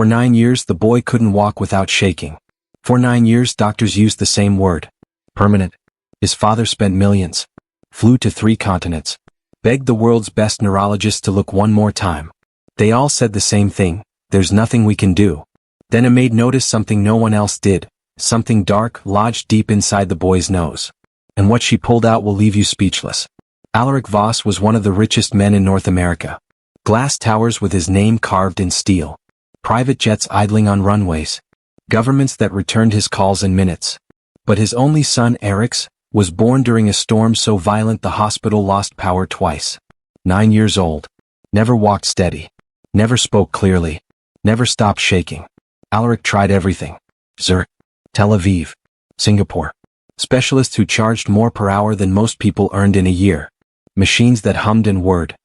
For 9 years the boy couldn't walk without shaking. For 9 years doctors used the same word. Permanent. His father spent millions. Flew to 3 continents. Begged the world's best neurologists to look one more time. They all said the same thing: there's nothing we can do. Then a maid noticed something no one else did. Something dark lodged deep inside the boy's nose. And what she pulled out will leave you speechless. Alaric Voss was one of the richest men in North America. Glass towers with his name carved in steel. Private jets idling on runways. Governments that returned his calls in minutes. But his only son, Eric's, was born during a storm so violent the hospital lost power twice. 9 years old. Never walked steady. Never spoke clearly. Never stopped shaking. Alaric tried everything. Zurich, Tel Aviv, Singapore. Specialists who charged more per hour than most people earned in a year. Machines that hummed and whirred.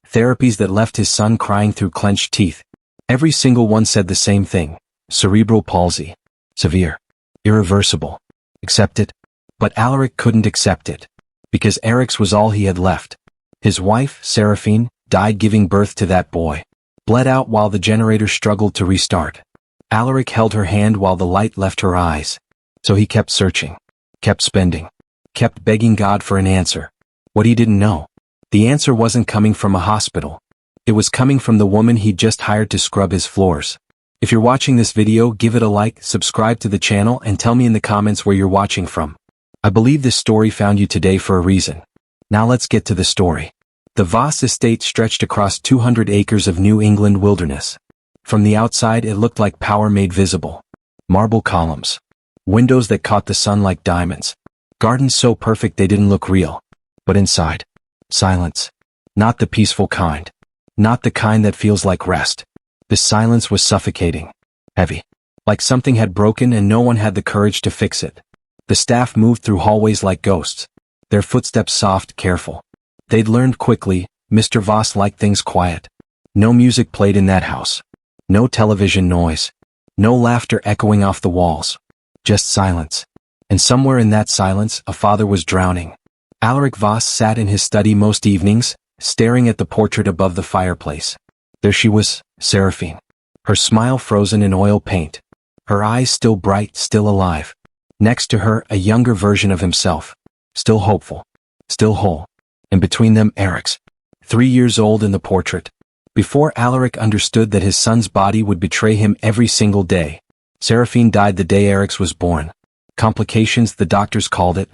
Therapies that left his son crying through clenched teeth. Every single one said the same thing: cerebral palsy. Severe. Irreversible. Accept it? But Alaric couldn't accept it. Because Eric's was all he had left. His wife, Seraphine, died giving birth to that boy. Bled out while the generator struggled to restart. Alaric held her hand while the light left her eyes. So he kept searching. Kept spending. Kept begging God for an answer. What he didn't know. The answer wasn't coming from a hospital. It was coming from the woman he'd just hired to scrub his floors. If you're watching this video, give it a like, subscribe to the channel, and tell me in the comments where you're watching from. I believe this story found you today for a reason. Now let's get to the story. The Voss estate stretched across 200 acres of New England wilderness. From the outside it looked like power made visible. Marble columns. Windows that caught the sun like diamonds. Gardens so perfect they didn't look real. But inside, silence. Not the peaceful kind. Not the kind that feels like rest. The silence was suffocating. Heavy. Like something had broken and no one had the courage to fix it. The staff moved through hallways like ghosts. Their footsteps soft, careful. They'd learned quickly, Mr. Voss liked things quiet. No music played in that house. No television noise. No laughter echoing off the walls. Just silence. And somewhere in that silence, a father was drowning. Alaric Voss sat in his study most evenings, staring at the portrait above the fireplace. There she was, Seraphine. Her smile frozen in oil paint. Her eyes still bright, still alive. Next to her, a younger version of himself. Still hopeful. Still whole. And between them, Eric's. 3 years old in the portrait. Before Alaric understood that his son's body would betray him every single day, Seraphine died the day Eric's was born. Complications, the doctors called it.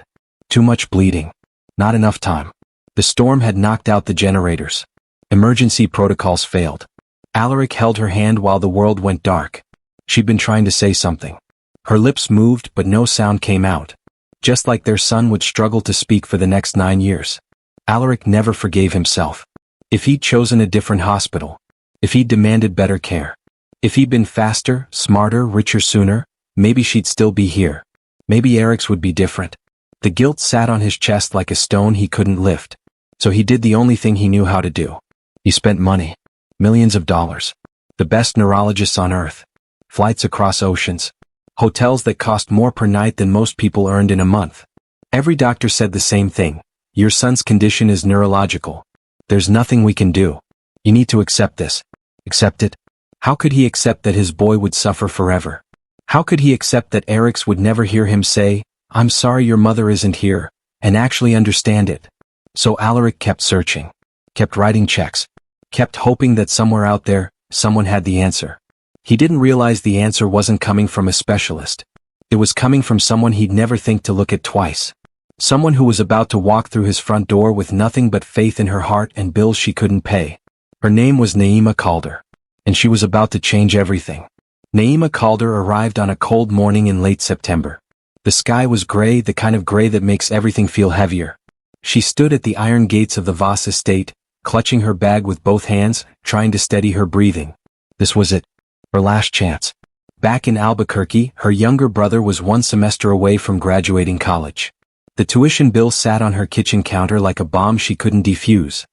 Too much bleeding. Not enough time. The storm had knocked out the generators. Emergency protocols failed. Alaric held her hand while the world went dark. She'd been trying to say something. Her lips moved but no sound came out. Just like their son would struggle to speak for the next 9 years. Alaric never forgave himself. If he'd chosen a different hospital. If he'd demanded better care. If he'd been faster, smarter, richer sooner, maybe she'd still be here. Maybe Eric's would be different. The guilt sat on his chest like a stone he couldn't lift. So he did the only thing he knew how to do. He spent money. Millions of dollars. The best neurologists on earth. Flights across oceans. Hotels that cost more per night than most people earned in a month. Every doctor said the same thing. Your son's condition is neurological. There's nothing we can do. You need to accept this. Accept it? How could he accept that his boy would suffer forever? How could he accept that Eric's would never hear him say, "I'm sorry your mother isn't here," and actually understand it? So Alaric kept searching. Kept writing checks. Kept hoping that somewhere out there, someone had the answer. He didn't realize the answer wasn't coming from a specialist. It was coming from someone he'd never think to look at twice. Someone who was about to walk through his front door with nothing but faith in her heart and bills she couldn't pay. Her name was Naima Calder. And she was about to change everything. Naima Calder arrived on a cold morning in late September. The sky was gray, the kind of gray that makes everything feel heavier. She stood at the iron gates of the Voss estate, clutching her bag with both hands, trying to steady her breathing. This was it. Her last chance. Back in Albuquerque, her younger brother was 1 semester away from graduating college. The tuition bill sat on her kitchen counter like a bomb she couldn't defuse.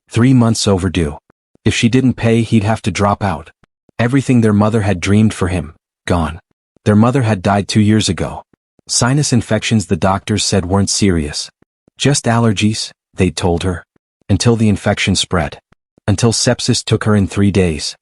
3 months overdue. If she didn't pay, he'd have to drop out. Everything their mother had dreamed for him, gone. Their mother had died 2 years ago. Sinus infections the doctors said weren't serious. Just allergies, they'd told her. Until the infection spread. Until sepsis took her in 3 days.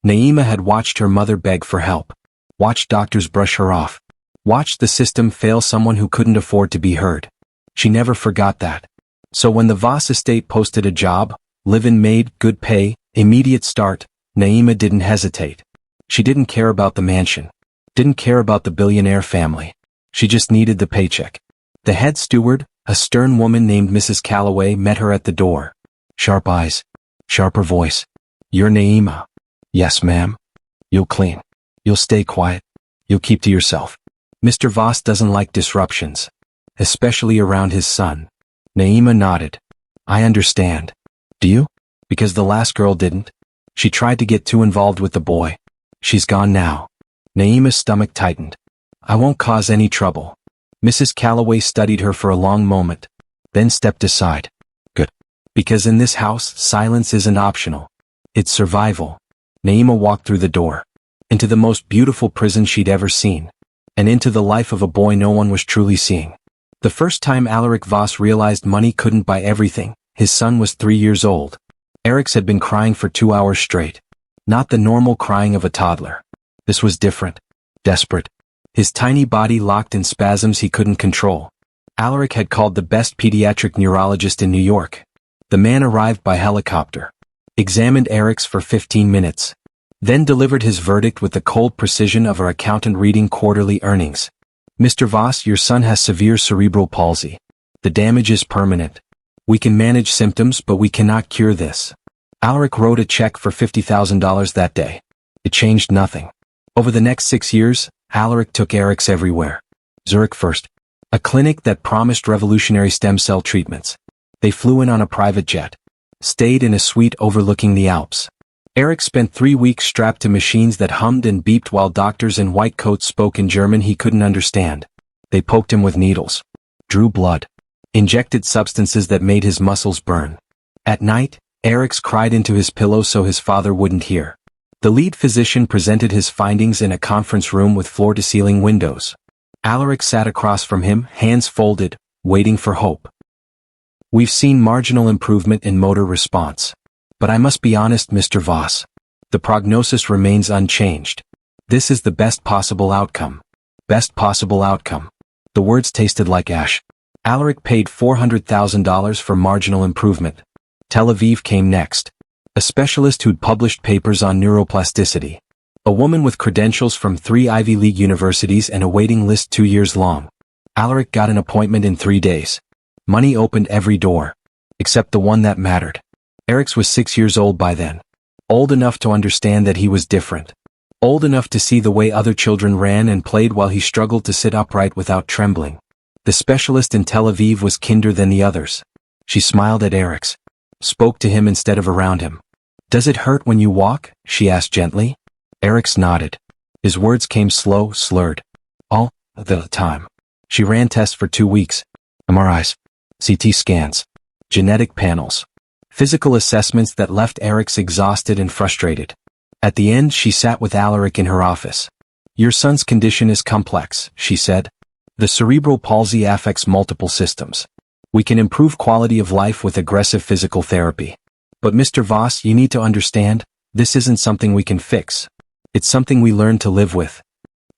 Naima had watched her mother beg for help, watched doctors brush her off, watched the system fail someone who couldn't afford to be heard. She never forgot that. So when the Voss estate posted a job, live-in maid, good pay, immediate start, Naima didn't hesitate. She didn't care about the mansion, didn't care about the billionaire family. She just needed the paycheck. The head steward, a stern woman named Mrs. Calloway, met her at the door. Sharp eyes, sharper voice. "You're Naima." "Yes, ma'am." "You'll clean. You'll stay quiet. You'll keep to yourself." Mr. Voss doesn't like disruptions, especially around his son. Naima nodded. "I understand." "Do you?" "Because the last girl didn't. She tried to get too involved with the boy. She's gone now." Naima's stomach tightened. "I won't cause any trouble." Mrs. Calloway studied her for a long moment, then stepped aside. "Good. Because in this house, silence isn't optional. It's survival." Naima walked through the door, into the most beautiful prison she'd ever seen, and into the life of a boy no one was truly seeing. The first time Alaric Voss realized money couldn't buy everything, his son was 3 years old. Eric's had been crying for 2 hours straight. Not the normal crying of a toddler. This was different. Desperate. His tiny body locked in spasms he couldn't control. Alaric had called the best pediatric neurologist in New York. The man arrived by helicopter, examined Eric's for 15 minutes, then delivered his verdict with the cold precision of an accountant reading quarterly earnings. "Mr. Voss, your son has severe cerebral palsy. The damage is permanent. We can manage symptoms, but we cannot cure this." Alaric wrote a check for $50,000 that day. It changed nothing. Over the next 6 years, Alaric took Eric's everywhere. Zurich first, a clinic that promised revolutionary stem cell treatments. They flew in on a private jet, stayed in a suite overlooking the Alps. Eric spent 3 weeks strapped to machines that hummed and beeped while doctors in white coats spoke in German he couldn't understand. They poked him with needles, drew blood, injected substances that made his muscles burn. At night, Eric's cried into his pillow so his father wouldn't hear. The lead physician presented his findings in a conference room with floor-to-ceiling windows. Alaric sat across from him, hands folded, waiting for hope. "We've seen marginal improvement in motor response. But I must be honest, Mr. Voss. The prognosis remains unchanged. This is the best possible outcome." Best possible outcome. The words tasted like ash. Alaric paid $400,000 for marginal improvement. Tel Aviv came next. A specialist who'd published papers on neuroplasticity. A woman with credentials from 3 Ivy League universities and a waiting list 2 years long. Alaric got an appointment in 3 days. Money opened every door, except the one that mattered. Eric's was 6 years old by then. Old enough to understand that he was different. Old enough to see the way other children ran and played while he struggled to sit upright without trembling. The specialist in Tel Aviv was kinder than the others. She smiled at Eric's, spoke to him instead of around him. "Does it hurt when you walk?" she asked gently. Eric's nodded. His words came slow, slurred. "All the time." She ran tests for 2 weeks. MRIs, CT scans, genetic panels, physical assessments that left Eric's exhausted and frustrated. At the end, she sat with Alaric in her office. "Your son's condition is complex," she said. "The cerebral palsy affects multiple systems. We can improve quality of life with aggressive physical therapy. But Mr. Voss, you need to understand, this isn't something we can fix. It's something we learn to live with.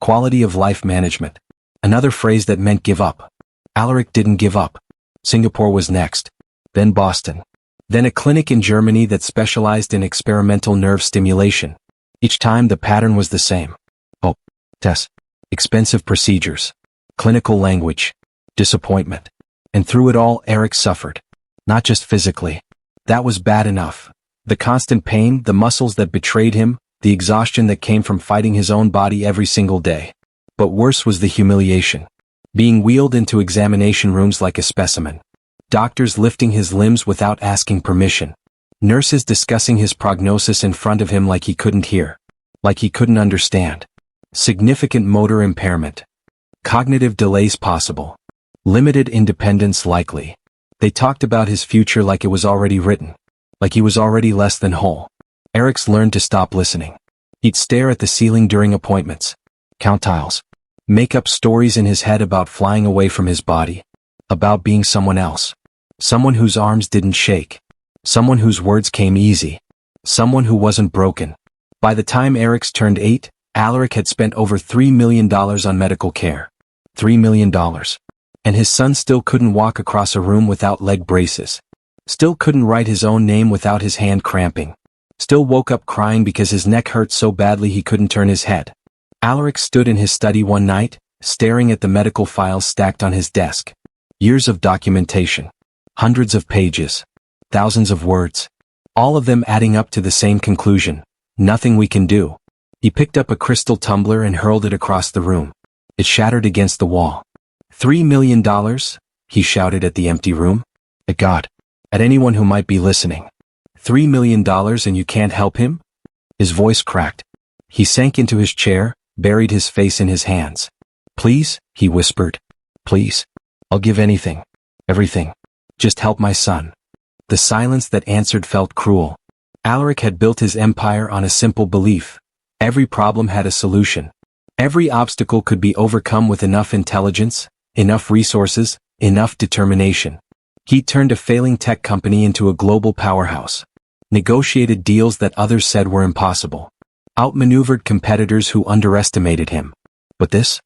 Quality of life management." Another phrase that meant give up. Alaric didn't give up. Singapore was next. Then Boston. Then a clinic in Germany that specialized in experimental nerve stimulation. Each time the pattern was the same. Oh, tests. Expensive procedures. Clinical language. Disappointment. And through it all, Eric suffered. Not just physically. That was bad enough. The constant pain, the muscles that betrayed him, the exhaustion that came from fighting his own body every single day. But worse was the humiliation. Being wheeled into examination rooms like a specimen. Doctors lifting his limbs without asking permission. Nurses discussing his prognosis in front of him like he couldn't hear. Like he couldn't understand. Significant motor impairment. Cognitive delays possible. Limited independence likely. They talked about his future like it was already written. Like he was already less than whole. Eric's learned to stop listening. He'd stare at the ceiling during appointments. Count tiles. Make up stories in his head about flying away from his body. About being someone else. Someone whose arms didn't shake. Someone whose words came easy. Someone who wasn't broken. By the time Eric's turned 8, Alaric had spent over $3 million on medical care. $3 million. And his son still couldn't walk across a room without leg braces. Still couldn't write his own name without his hand cramping. Still woke up crying because his neck hurt so badly he couldn't turn his head. Alaric stood in his study one night, staring at the medical files stacked on his desk. Years of documentation. Hundreds of pages. Thousands of words. All of them adding up to the same conclusion. Nothing we can do. He picked up a crystal tumbler and hurled it across the room. It shattered against the wall. $3 million? He shouted at the empty room. At God. At anyone who might be listening. $3 million and you can't help him? His voice cracked. He sank into his chair, buried his face in his hands. Please, he whispered. Please. I'll give anything. Everything. Just help my son. The silence that answered felt cruel. Alaric had built his empire on a simple belief. Every problem had a solution. Every obstacle could be overcome with enough intelligence, enough resources, enough determination. He turned a failing tech company into a global powerhouse. Negotiated deals that others said were impossible. Outmaneuvered competitors who underestimated him. But this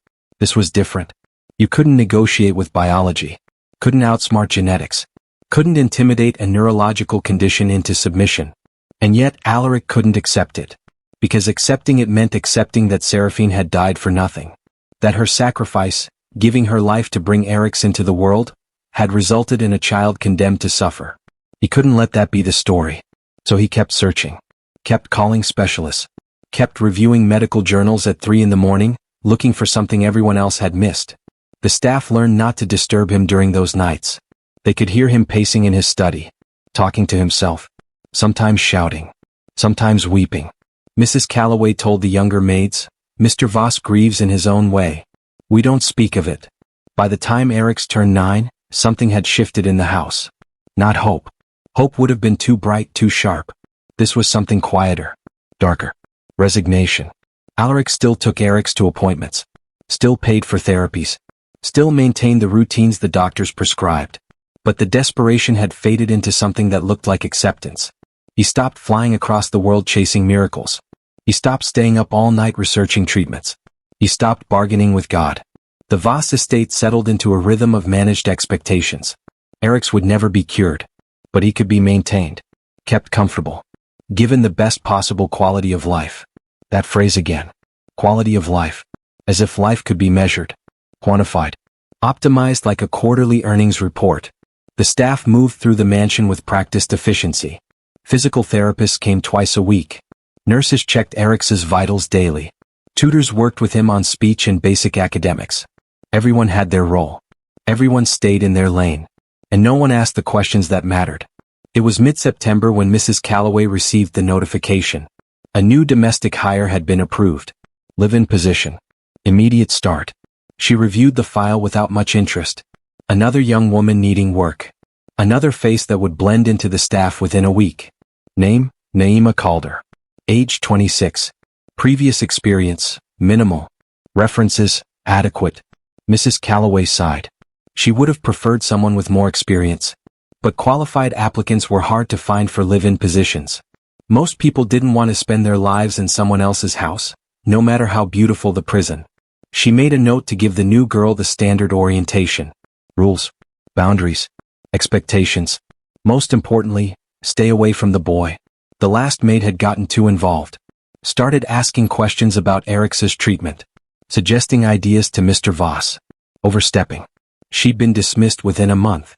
was different. You couldn't negotiate with biology. Couldn't outsmart genetics. Couldn't intimidate a neurological condition into submission. And yet Alaric couldn't accept it. Because accepting it meant accepting that Seraphine had died for nothing. That her sacrifice, giving her life to bring Eric's into the world, had resulted in a child condemned to suffer. He couldn't let that be the story. So he kept searching. Kept calling specialists. Kept reviewing medical journals at 3 a.m, looking for something everyone else had missed. The staff learned not to disturb him during those nights. They could hear him pacing in his study. Talking to himself. Sometimes shouting. Sometimes weeping. Mrs. Calloway told the younger maids, Mr. Voss grieves in his own way. We don't speak of it. By the time Eric's turned 9, something had shifted in the house. Not hope. Hope would have been too bright, too sharp. This was something quieter. Darker. Resignation. Alaric still took Eric's to appointments. Still paid for therapies. Still maintained the routines the doctors prescribed. But the desperation had faded into something that looked like acceptance. He stopped flying across the world chasing miracles. He stopped staying up all night researching treatments. He stopped bargaining with God. The Voss estate settled into a rhythm of managed expectations. Eric's would never be cured. But he could be maintained. Kept comfortable. Given the best possible quality of life. That phrase again. Quality of life. As if life could be measured. Quantified. Optimized like a quarterly earnings report. The staff moved through the mansion with practiced efficiency. Physical therapists came twice a week. Nurses checked Eric's vitals daily. Tutors worked with him on speech and basic academics. Everyone had their role. Everyone stayed in their lane. And no one asked the questions that mattered. It was mid-September when Mrs. Calloway received the notification. A new domestic hire had been approved. Live-in position. Immediate start. She reviewed the file without much interest. Another young woman needing work. Another face that would blend into the staff within a week. Name, Naima Calder. Age 26. Previous experience, minimal. References, adequate. Mrs. Calloway sighed. She would have preferred someone with more experience. But qualified applicants were hard to find for live-in positions. Most people didn't want to spend their lives in someone else's house, no matter how beautiful the prison. She made a note to give the new girl the standard orientation. Rules. Boundaries. Expectations. Most importantly, stay away from the boy. The last maid had gotten too involved. Started asking questions about Eric's treatment. Suggesting ideas to Mr. Voss. Overstepping. She'd been dismissed within a month.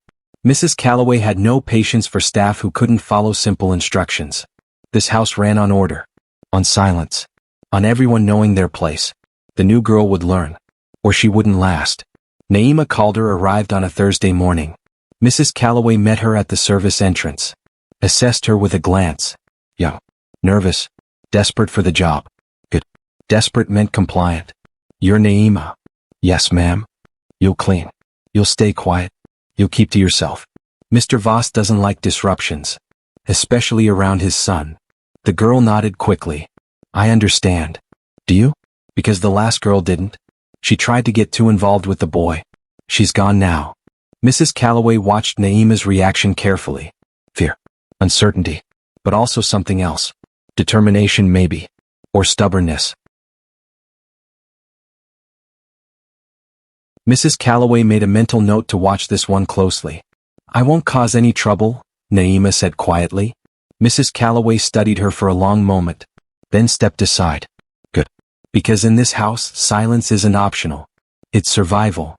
Mrs. Calloway had no patience for staff who couldn't follow simple instructions. This house ran on order. On silence. On everyone knowing their place. The new girl would learn. Or she wouldn't last. Naima Calder arrived on a Thursday morning. Mrs. Calloway met her at the service entrance. Assessed her with a glance. Young. Nervous. Desperate for the job. Good. Desperate meant compliant. You're Naima. Yes, ma'am. You'll clean. You'll stay quiet. You'll keep to yourself. Mr. Voss doesn't like disruptions. Especially around his son. The girl nodded quickly. I understand. Do you? Because the last girl didn't. She tried to get too involved with the boy. She's gone now. Mrs. Calloway watched Naima's reaction carefully. Fear. Uncertainty. But also something else. Determination maybe. or stubbornness? Mrs. Calloway made a mental note to watch this one closely. "I won't cause any trouble," Naima said quietly. Mrs. Calloway studied her for a long moment, then stepped aside. "Good. Because in this house, silence isn't optional. It's survival."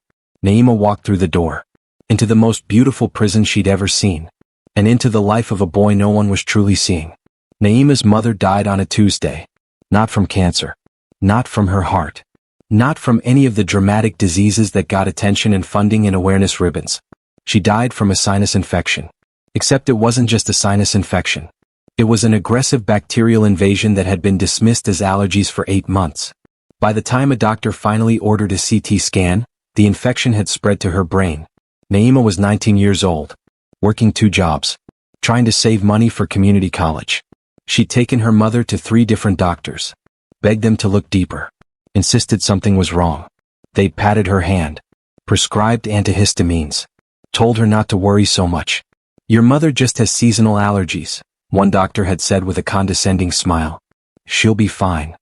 Naima walked through the door, into the most beautiful prison she'd ever seen, and into the life of a boy no one was truly seeing. Naima's mother died on a Tuesday. Not from cancer. Not from her heart. Not from any of the dramatic diseases that got attention and funding and awareness ribbons. She died from a sinus infection. Except it wasn't just a sinus infection. It was an aggressive bacterial invasion that had been dismissed as allergies for 8 months. By the time a doctor finally ordered a CT scan, the infection had spread to her brain. Naima was 19 years old, working 2 jobs, trying to save money for community college. She'd taken her mother to 3 different doctors, begged them to look deeper, insisted something was wrong. They'd patted her hand, prescribed antihistamines, told her not to worry so much. "Your mother just has seasonal allergies," one doctor had said with a condescending smile. "She'll be fine."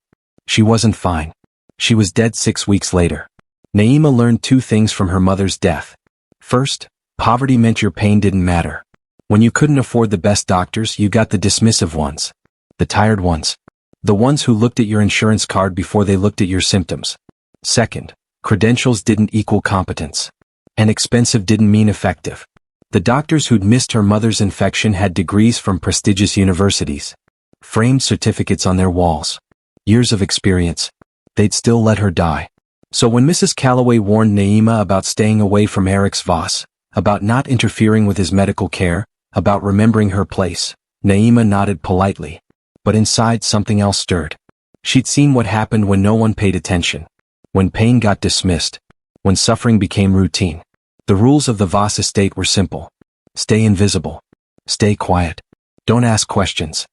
She wasn't fine. She was dead 6 weeks later. Naima learned 2 things from her mother's death. First, poverty meant your pain didn't matter. When you couldn't afford the best doctors, you got the dismissive ones. The tired ones. The ones who looked at your insurance card before they looked at your symptoms. Second, credentials didn't equal competence. And expensive didn't mean effective. The doctors who'd missed her mother's infection had degrees from prestigious universities, framed certificates on their walls, years of experience. They'd still let her die. So when Mrs. Calloway warned Naima about staying away from Eric's Voss, about not interfering with his medical care, about remembering her place, Naima nodded politely. But inside something else stirred. She'd seen what happened when no one paid attention. When pain got dismissed. When suffering became routine. The rules of the Voss estate were simple. Stay invisible. Stay quiet. Don't ask questions.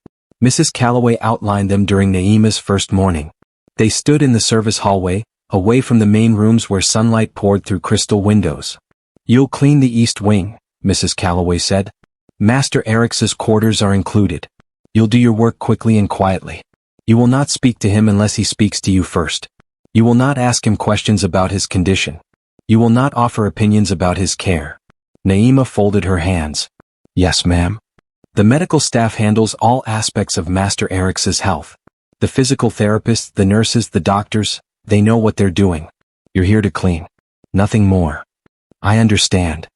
Mrs. Calloway outlined them during Naima's first morning. They stood in the service hallway, away from the main rooms where sunlight poured through crystal windows. "You'll clean the east wing," Mrs. Calloway said. "Master Eric's quarters are included. You'll do your work quickly and quietly. You will not speak to him unless he speaks to you first. You will not ask him questions about his condition. You will not offer opinions about his care." Naima folded her hands. "Yes, ma'am." The medical staff handles all aspects of Master Eric's health. The physical therapists, the nurses, the doctors, they know what they're doing. You're here to clean. Nothing more. "I understand."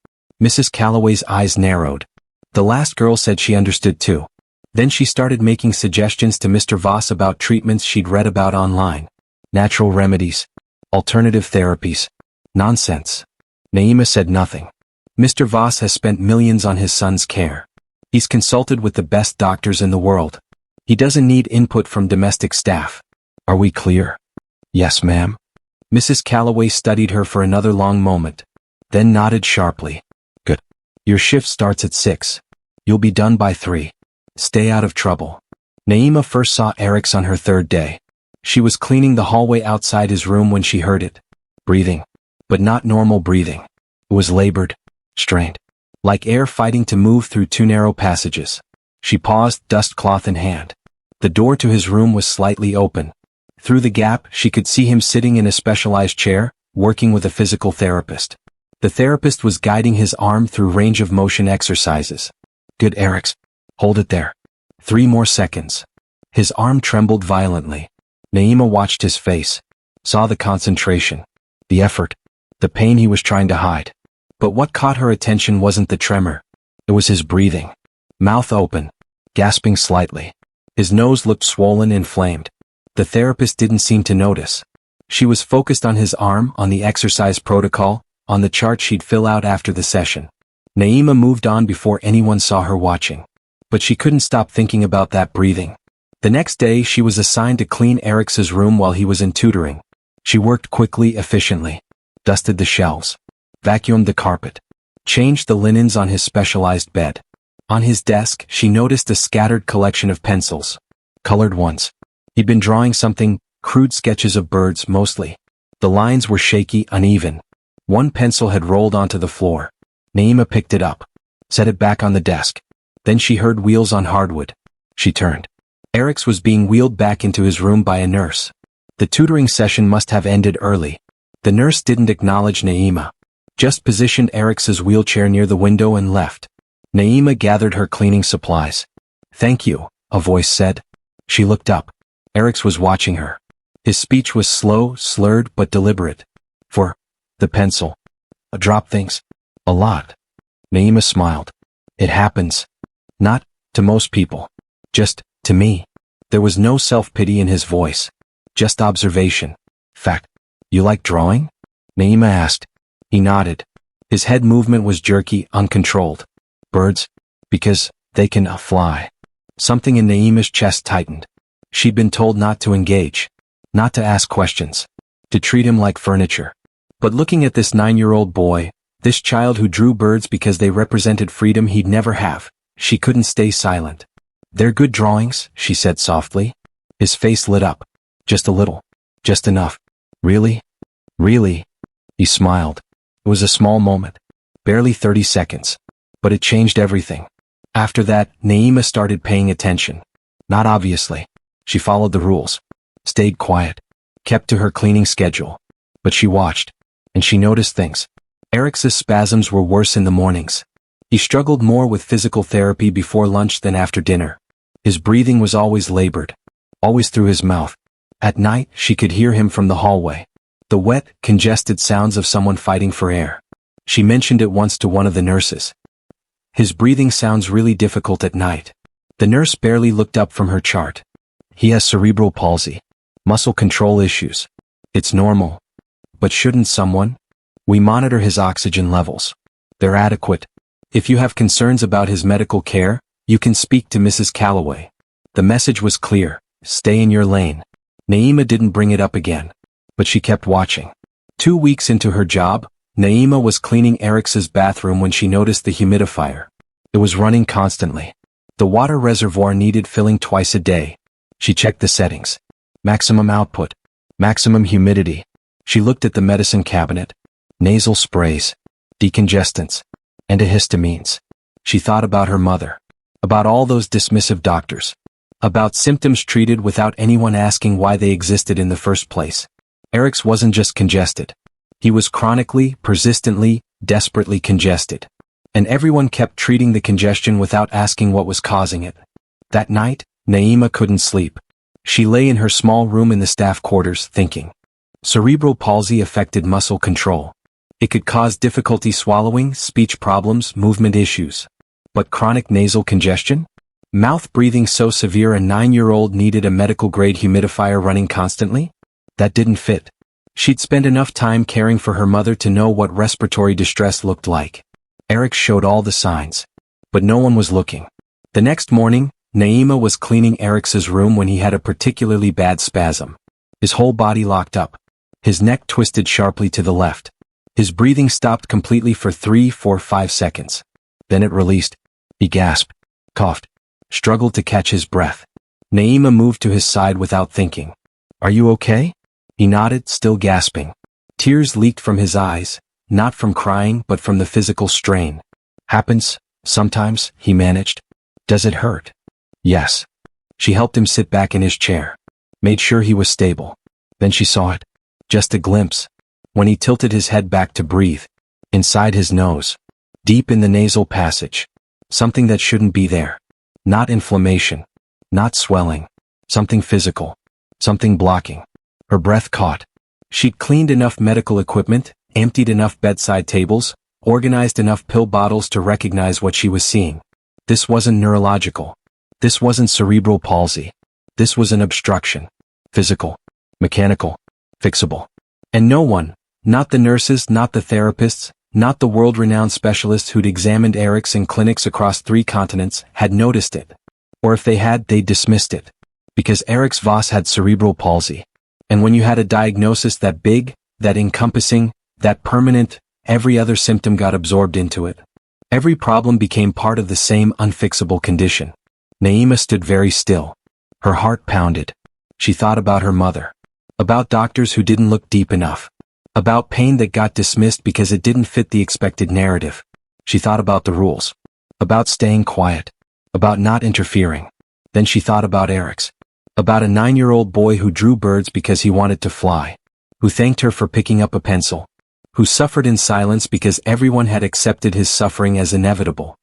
Mrs. Calloway's eyes narrowed. The last girl said she understood too. Then she started making suggestions to Mr. Voss about treatments she'd read about online. Natural remedies. Alternative therapies. Nonsense. Naima said nothing. Mr. Voss has spent millions on his son's care. He's consulted with the best doctors in the world. He doesn't need input from domestic staff. Are we clear? "Yes, ma'am." Mrs. Calloway studied her for another long moment, then nodded sharply. "Good. Your shift starts at 6. You'll be done by 3. Stay out of trouble." Naima first saw Eric's on her 3rd day. She was cleaning the hallway outside his room when she heard it. Breathing. But not normal breathing. It was labored, strained. Like air fighting to move through 2 narrow passages. She paused, dust cloth in hand. The door to his room was slightly open. Through the gap, she could see him sitting in a specialized chair, working with a physical therapist. The therapist was guiding his arm through range of motion exercises. "Good, Eric's. Hold it there. 3 more seconds." His arm trembled violently. Naima watched his face, saw the concentration, the effort, the pain he was trying to hide. But what caught her attention wasn't the tremor. It was his breathing. Mouth open, gasping slightly. His nose looked swollen and inflamed. The therapist didn't seem to notice. She was focused on his arm, on the exercise protocol, on the chart she'd fill out after the session. Naima moved on before anyone saw her watching. But she couldn't stop thinking about that breathing. The next day she was assigned to clean Eric's room while he was in tutoring. She worked quickly, efficiently. Dusted the shelves. Vacuumed the carpet. Changed the linens on his specialized bed. On his desk, she noticed a scattered collection of pencils. Colored ones. He'd been drawing something, crude sketches of birds mostly. The lines were shaky, uneven. One pencil had rolled onto the floor. Naima picked it up. Set it back on the desk. Then she heard wheels on hardwood. She turned. Eric's was being wheeled back into his room by a nurse. The tutoring session must have ended early. The nurse didn't acknowledge Naima. Just positioned Eric's wheelchair near the window and left. Naima gathered her cleaning supplies. "Thank you," a voice said. She looked up. Eric's was watching her. His speech was slow, slurred, but deliberate. "For the pencil. I drop things. A lot." Naima smiled. "It happens. Not to most people. Just to me." There was no self-pity in his voice. Just observation. "Fact. You like drawing?" Naima asked. He nodded. His head movement was jerky, uncontrolled. "Birds? Because they can fly." Something in Naima's chest tightened. She'd been told not to engage. Not to ask questions. To treat him like furniture. But looking at this 9-year-old boy, this child who drew birds because they represented freedom he'd never have, she couldn't stay silent. "They're good drawings," she said softly. His face lit up. "Just a little. Just enough." "Really? Really?" He smiled. It was a small moment. Barely 30 seconds. But it changed everything. After that, Naima started paying attention. Not obviously. She followed the rules. Stayed quiet. Kept to her cleaning schedule. But she watched. And she noticed things. Eric's spasms were worse in the mornings. He struggled more with physical therapy before lunch than after dinner. His breathing was always labored. Always through his mouth. At night, she could hear him from the hallway. The wet, congested sounds of someone fighting for air. She mentioned it once to one of the nurses. "His breathing sounds really difficult at night." The nurse barely looked up from her chart. "He has cerebral palsy. Muscle control issues. It's normal." "But shouldn't someone?" "We monitor his oxygen levels. They're adequate. If you have concerns about his medical care, you can speak to Mrs. Calloway." The message was clear. Stay in your lane. Naima didn't bring it up again. But she kept watching. 2 weeks into her job, Naima was cleaning Eric's bathroom when she noticed the humidifier. It was running constantly. The water reservoir needed filling twice a day. She checked the settings. Maximum output. Maximum humidity. She looked at the medicine cabinet. Nasal sprays. Decongestants. Antihistamines. She thought about her mother. About all those dismissive doctors. About symptoms treated without anyone asking why they existed in the first place. Eric's wasn't just congested. He was chronically, persistently, desperately congested. And everyone kept treating the congestion without asking what was causing it. That night, Naima couldn't sleep. She lay in her small room in the staff quarters, thinking. Cerebral palsy affected muscle control. It could cause difficulty swallowing, speech problems, movement issues. But chronic nasal congestion? Mouth breathing so severe a 9-year-old needed a medical-grade humidifier running constantly? That didn't fit. She'd spent enough time caring for her mother to know what respiratory distress looked like. Eric showed all the signs. But no one was looking. The next morning, Naima was cleaning Eric's room when he had a particularly bad spasm. His whole body locked up. His neck twisted sharply to the left. His breathing stopped completely for 3, 4, 5 seconds. Then it released. He gasped, coughed, struggled to catch his breath. Naima moved to his side without thinking. "Are you okay?" He nodded, still gasping. Tears leaked from his eyes, not from crying but from the physical strain. "Happens, sometimes," he managed. "Does it hurt?" "Yes." She helped him sit back in his chair. Made sure he was stable. Then she saw it. Just a glimpse. When he tilted his head back to breathe. Inside his nose. Deep in the nasal passage. Something that shouldn't be there. Not inflammation. Not swelling. Something physical. Something blocking. Her breath caught. She'd cleaned enough medical equipment, emptied enough bedside tables, organized enough pill bottles to recognize what she was seeing. This wasn't neurological. This wasn't cerebral palsy. This was an obstruction. Physical. Mechanical. Fixable. And no one, not the nurses, not the therapists, not the world-renowned specialists who'd examined Eric's in clinics across 3 continents, had noticed it. Or if they had, they dismissed it. Because Eric's Voss had cerebral palsy. And when you had a diagnosis that big, that encompassing, that permanent, every other symptom got absorbed into it. Every problem became part of the same unfixable condition. Naima stood very still. Her heart pounded. She thought about her mother. About doctors who didn't look deep enough. About pain that got dismissed because it didn't fit the expected narrative. She thought about the rules. About staying quiet. About not interfering. Then she thought about Eric's. About a 9-year-old boy who drew birds because he wanted to fly. Who thanked her for picking up a pencil. Who suffered in silence because everyone had accepted his suffering as inevitable.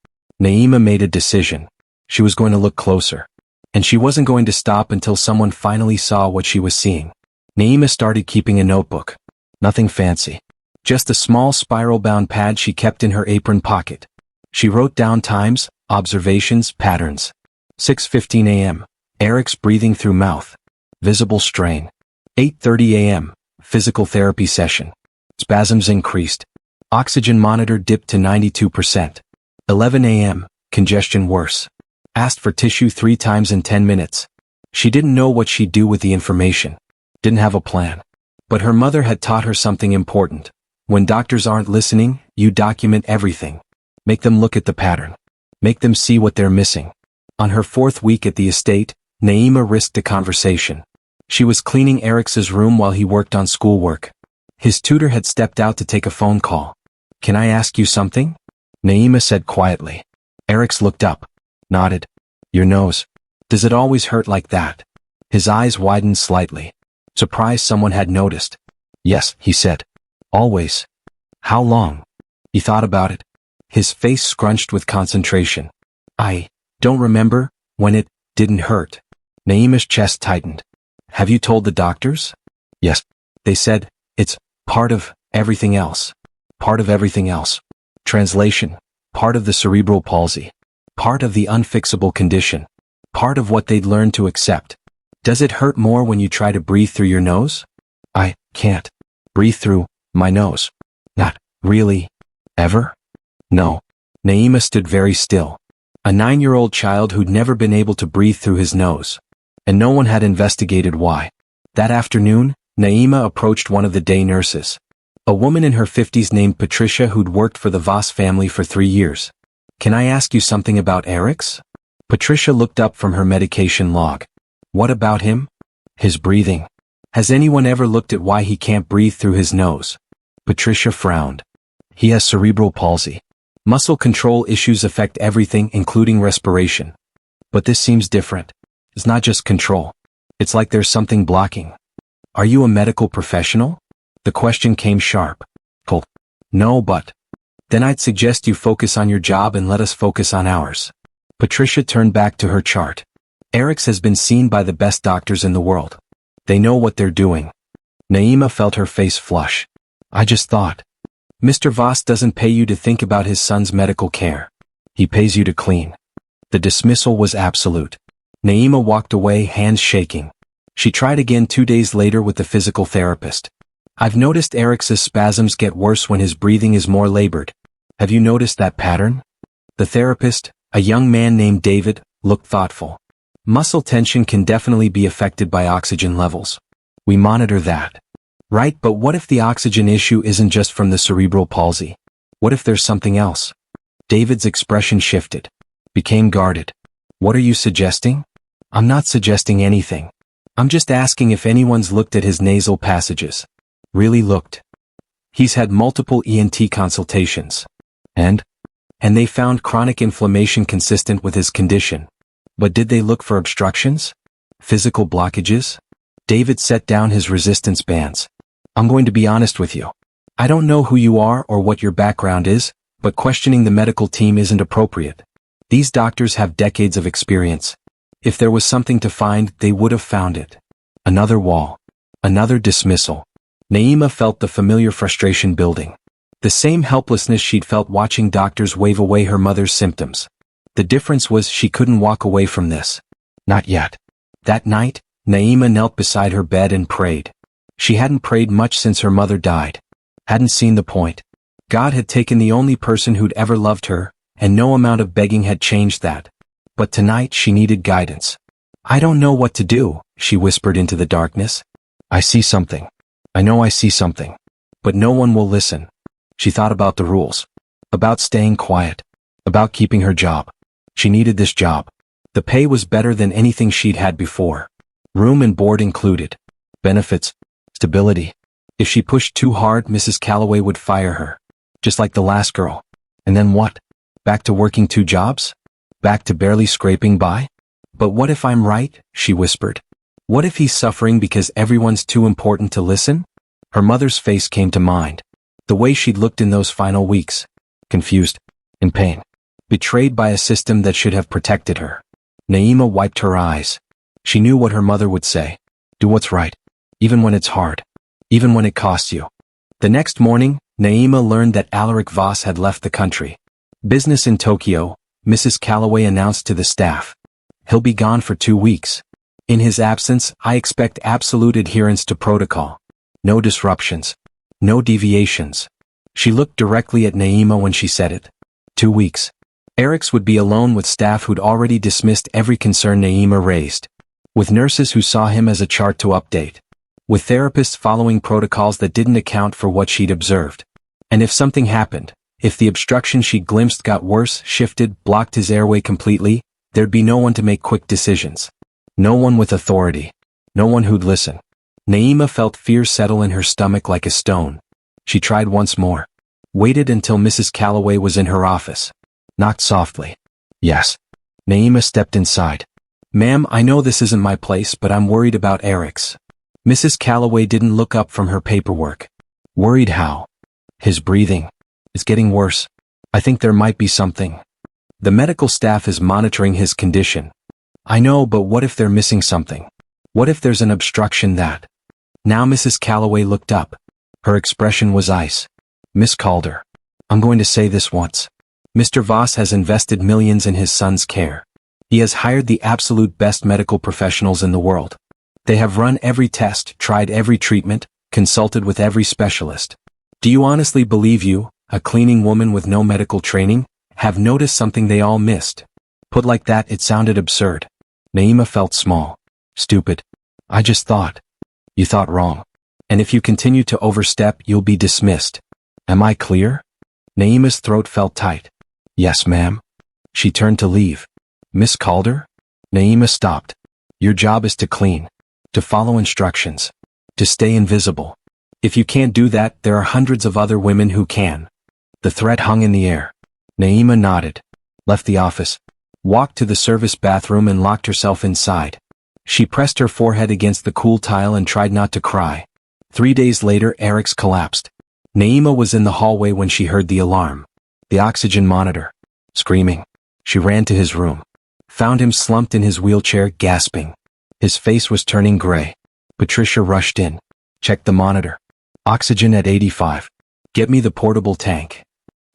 Naima made a decision. She was going to look closer. And she wasn't going to stop until someone finally saw what she was seeing. Naima started keeping a notebook. Nothing fancy. Just a small spiral-bound pad she kept in her apron pocket. She wrote down times, observations, patterns. 6:15 a.m. Eric's breathing through mouth. Visible strain. 8:30 a.m. Physical therapy session. Spasms increased. Oxygen monitor dipped to 92%. 11 a.m. Congestion worse. Asked for tissue 3 times in 10 minutes. She didn't know what she'd do with the information. Didn't have a plan. But her mother had taught her something important. When doctors aren't listening, you document everything. Make them look at the pattern. Make them see what they're missing. On her 4th week at the estate, Naima risked a conversation. She was cleaning Eric's room while he worked on schoolwork. His tutor had stepped out to take a phone call. "Can I ask you something?" Naima said quietly. Eric's looked up. Nodded. "Your nose. Does it always hurt like that?" His eyes widened slightly. Surprised someone had noticed. "Yes," he said. "Always." "How long?" He thought about it. His face scrunched with concentration. "I don't remember when it didn't hurt." Naima's chest tightened. "Have you told the doctors?" "Yes." They said, "It's part of everything else." Part of everything else. Translation. Part of the cerebral palsy. Part of the unfixable condition. Part of what they'd learned to accept. "Does it hurt more when you try to breathe through your nose?" "I can't breathe through my nose." "Not really? Ever?" "No." Naima stood very still. A 9-year-old child who'd never been able to breathe through his nose. And no one had investigated why. That afternoon, Naima approached one of the day nurses. A woman in her 50s named Patricia who'd worked for the Voss family for 3 years. "Can I ask you something about Eric's?" Patricia looked up from her medication log. "What about him?" "His breathing. Has anyone ever looked at why he can't breathe through his nose?" Patricia frowned. "He has cerebral palsy. Muscle control issues affect everything, including respiration. But this seems different. It's not just control. It's like there's something blocking." "Are you a medical professional?" The question came sharp. "Cool. No, but..." "Then I'd suggest you focus on your job and let us focus on ours." Patricia turned back to her chart. Eric's has been seen by the best doctors in the world. They know what they're doing. Naima felt her face flush. "I just thought. Mr. Voss doesn't pay you to think about his son's medical care. He pays you to clean." The dismissal was absolute. Naima walked away, hands shaking. She tried again 2 days later with the physical therapist. "I've noticed Eric's spasms get worse when his breathing is more labored. Have you noticed that pattern?" The therapist, a young man named David, looked thoughtful. "Muscle tension can definitely be affected by oxygen levels. We monitor that." "Right, but what if the oxygen issue isn't just from the cerebral palsy? What if there's something else?" David's expression shifted. Became guarded. "What are you suggesting?" "I'm not suggesting anything. I'm just asking if anyone's looked at his nasal passages." "Really looked?" "He's had multiple ENT consultations. And they found chronic inflammation consistent with his condition. But did they look for obstructions? Physical blockages?" David set down his resistance bands. "I'm going to be honest with you. I don't know who you are or what your background is, but questioning the medical team isn't appropriate. These doctors have decades of experience. If there was something to find, they would have found it." Another wall. Another dismissal. Naima felt the familiar frustration building. The same helplessness she'd felt watching doctors wave away her mother's symptoms. The difference was she couldn't walk away from this. Not yet. That night, Naima knelt beside her bed and prayed. She hadn't prayed much since her mother died. Hadn't seen the point. God had taken the only person who'd ever loved her, and no amount of begging had changed that. But tonight she needed guidance. "I don't know what to do," she whispered into the darkness. "I see something. I know I see something. But no one will listen." She thought about the rules. About staying quiet. About keeping her job. She needed this job. The pay was better than anything she'd had before. Room and board included. Benefits. Stability. If she pushed too hard, Mrs. Calloway would fire her. Just like the last girl. And then what? Back to working 2 jobs? Back to barely scraping by? But what if I'm right? She whispered. What if he's suffering because everyone's too important to listen? Her mother's face came to mind. The way she'd looked in those final weeks. Confused. In pain. Betrayed by a system that should have protected her. Naima wiped her eyes. She knew what her mother would say. Do what's right. Even when it's hard. Even when it costs you. The next morning, Naima learned that Alaric Voss had left the country. Business in Tokyo, Mrs. Calloway announced to the staff. He'll be gone for 2 weeks. In his absence, I expect absolute adherence to protocol. No disruptions. No deviations. She looked directly at Naima when she said it. 2 weeks. Eric's would be alone with staff who'd already dismissed every concern Naima raised. With nurses who saw him as a chart to update. With therapists following protocols that didn't account for what she'd observed. And if something happened, if the obstruction she'd glimpsed got worse, shifted, blocked his airway completely, there'd be no one to make quick decisions. No one with authority. No one who'd listen. Naima felt fear settle in her stomach like a stone. She tried once more. Waited until Mrs. Calloway was in her office. Knocked softly. Yes. Naima stepped inside. Ma'am, I know this isn't my place, but I'm worried about Eric's. Mrs. Calloway didn't look up from her paperwork. Worried how? His breathing. It's getting worse. I think there might be something. The medical staff is monitoring his condition. I know, but what if they're missing something? What if there's an obstruction that? Now Mrs. Calloway looked up. Her expression was ice. Miss Calder. I'm going to say this once. Mr. Voss has invested millions in his son's care. He has hired the absolute best medical professionals in the world. They have run every test, tried every treatment, consulted with every specialist. Do you honestly believe you, a cleaning woman with no medical training, have noticed something they all missed? Put like that, it sounded absurd. Naima felt small. Stupid. I just thought. You thought wrong. And if you continue to overstep, you'll be dismissed. Am I clear? Naima's throat felt tight. Yes, ma'am. She turned to leave. Miss Calder? Naima stopped. Your job is to clean. To follow instructions. To stay invisible. If you can't do that, there are hundreds of other women who can. The threat hung in the air. Naima nodded. Left the office. Walked to the service bathroom and locked herself inside. She pressed her forehead against the cool tile and tried not to cry. 3 days later, Eric's collapsed. Naima was in the hallway when she heard the alarm. The oxygen monitor. Screaming. She ran to his room. Found him slumped in his wheelchair, gasping. His face was turning gray. Patricia rushed in. Checked the monitor. Oxygen at 85. Get me the portable tank.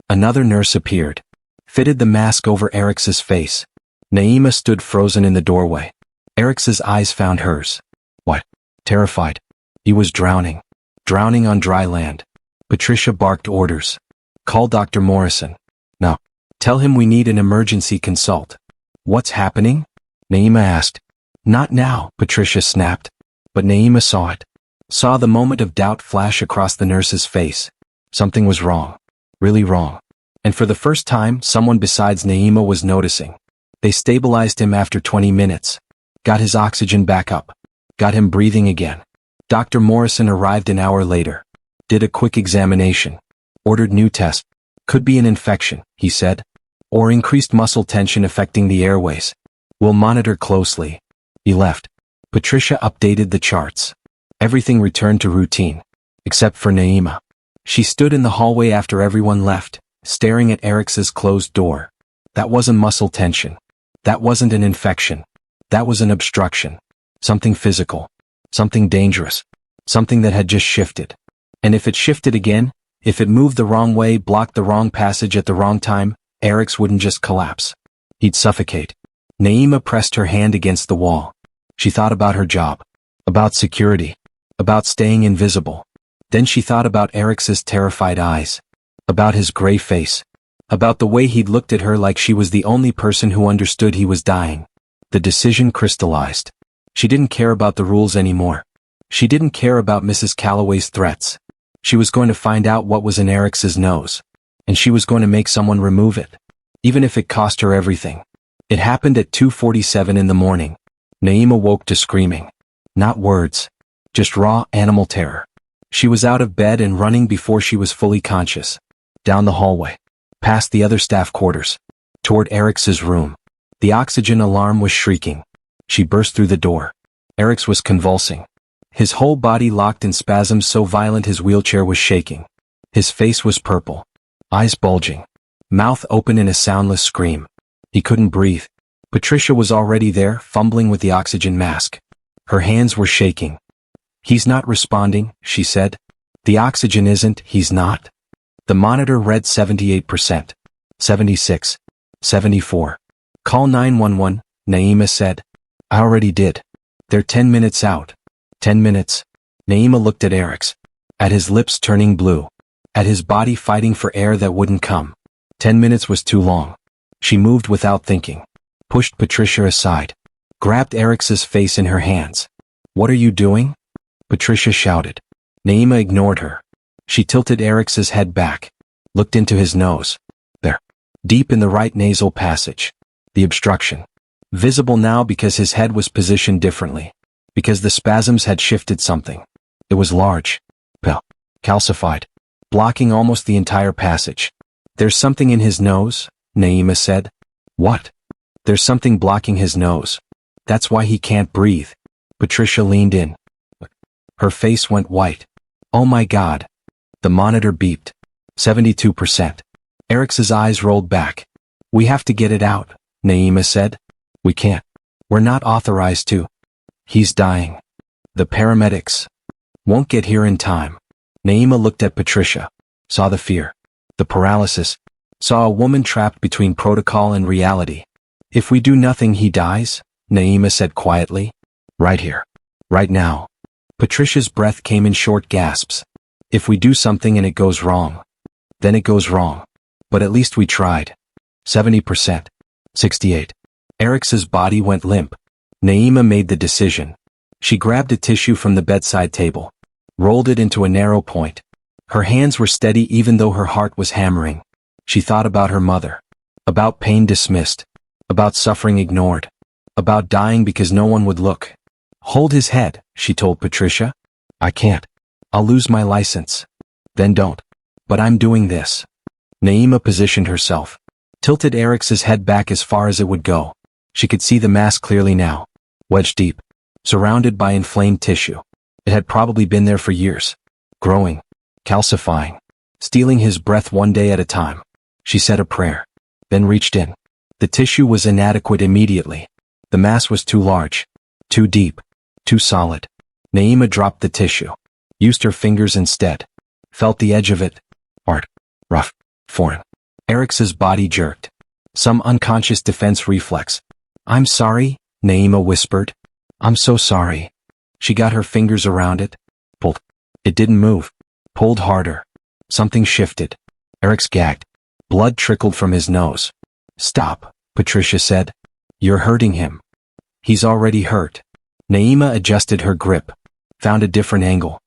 Another nurse appeared. Fitted the mask over Eric's face. Naima stood frozen in the doorway. Eric's eyes found hers. What? Terrified. He was drowning. Drowning on dry land. Patricia barked orders. Call Dr. Morrison. No. Tell him we need an emergency consult. What's happening? Naima asked. Not now, Patricia snapped. But Naima saw it. Saw the moment of doubt flash across the nurse's face. Something was wrong. Really wrong. And for the first time, someone besides Naima was noticing. They stabilized him after 20 minutes. Got his oxygen back up. Got him breathing again. Dr. Morrison arrived an hour later. Did a quick examination. Ordered new tests. Could be an infection, he said. Or increased muscle tension affecting the airways. We'll monitor closely. He left. Patricia updated the charts. Everything returned to routine. Except for Naima. She stood in the hallway after everyone left, staring at Eric's closed door. That wasn't muscle tension. That wasn't an infection. That was an obstruction. Something physical. Something dangerous. Something that had just shifted. And if it shifted again, if it moved the wrong way, blocked the wrong passage at the wrong time, Eric's wouldn't just collapse. He'd suffocate. Naima pressed her hand against the wall. She thought about her job. About security. About staying invisible. Then she thought about Eric's terrified eyes. About his gray face. About the way he'd looked at her like she was the only person who understood he was dying. The decision crystallized. She didn't care about the rules anymore. She didn't care about Mrs. Calloway's threats. She was going to find out what was in Eric's nose. And she was going to make someone remove it. Even if it cost her everything. It happened at 2:47 in the morning. Naima woke to screaming. Not words. Just raw, animal terror. She was out of bed and running before she was fully conscious. Down the hallway. Past the other staff quarters. Toward Eric's room. The oxygen alarm was shrieking. She burst through the door. Eric's was convulsing. His whole body locked in spasms so violent his wheelchair was shaking. His face was purple. Eyes bulging. Mouth open in a soundless scream. He couldn't breathe. Patricia was already there, fumbling with the oxygen mask. Her hands were shaking. "He's not responding," she said. "The oxygen isn't, he's not." The monitor read 78%. 76. 74. "Call 911, Naima said. "I already did. They're 10 minutes out." 10 minutes. Naima looked at Eric's. At his lips turning blue. At his body fighting for air that wouldn't come. 10 minutes was too long. She moved without thinking. Pushed Patricia aside. Grabbed Eric's face in her hands. "What are you doing?" Patricia shouted. Naima ignored her. She tilted Eric's head back. Looked into his nose. There. Deep in the right nasal passage. The obstruction. Visible now because his head was positioned differently. Because the spasms had shifted something. It was large. Calcified. Blocking almost the entire passage. "There's something in his nose," Naima said. "What?" "There's something blocking his nose. That's why he can't breathe." Patricia leaned in. Her face went white. "Oh my God." The monitor beeped. 72%. Eric's eyes rolled back. "We have to get it out," Naima said. "We can't. We're not authorized to." "He's dying. The paramedics won't get here in time." Naima looked at Patricia. Saw the fear. The paralysis. Saw a woman trapped between protocol and reality. "If we do nothing he dies," Naima said quietly. "Right here. Right now." Patricia's breath came in short gasps. "If we do something and it goes wrong, then it goes wrong. But at least we tried." 70%. 68. Eric's body went limp. Naima made the decision. She grabbed a tissue from the bedside table. Rolled it into a narrow point. Her hands were steady even though her heart was hammering. She thought about her mother. About pain dismissed. About suffering ignored. About dying because no one would look. "Hold his head," she told Patricia. "I can't. I'll lose my license." "Then don't." "But I'm doing this." Naima positioned herself. Tilted Eric's head back as far as it would go. She could see the mass clearly now. Wedged deep. Surrounded by inflamed tissue. It had probably been there for years. Growing. Calcifying. Stealing his breath one day at a time. She said a prayer. Then reached in. The tissue was inadequate immediately. The mass was too large. Too deep. Too solid. Naima dropped the tissue. Used her fingers instead. Felt the edge of it. Hard. Rough. Foreign. Eric's body jerked. Some unconscious defense reflex. "I'm sorry," Naima whispered. "I'm so sorry." She got her fingers around it. Pulled. It didn't move. Pulled harder. Something shifted. Eric's gagged. Blood trickled from his nose. "Stop," Patricia said. "You're hurting him." "He's already hurt." Naima adjusted her grip. Found a different angle.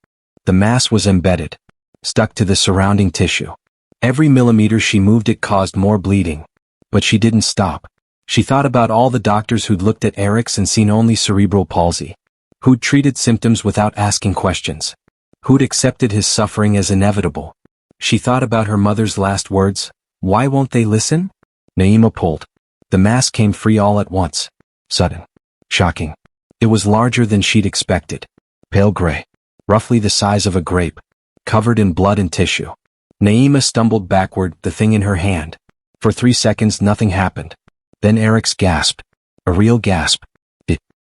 The mass was embedded. Stuck to the surrounding tissue. Every millimeter she moved it caused more bleeding. But she didn't stop. She thought about all the doctors who'd looked at Eric's and seen only cerebral palsy. Who'd treated symptoms without asking questions. Who'd accepted his suffering as inevitable. She thought about her mother's last words. "Why won't they listen?" Naima pulled. The mass came free all at once. Sudden. Shocking. It was larger than she'd expected. Pale gray. Roughly the size of a grape. Covered in blood and tissue. Naima stumbled backward, the thing in her hand. For 3 seconds nothing happened. Then Eric's gasped. A real gasp.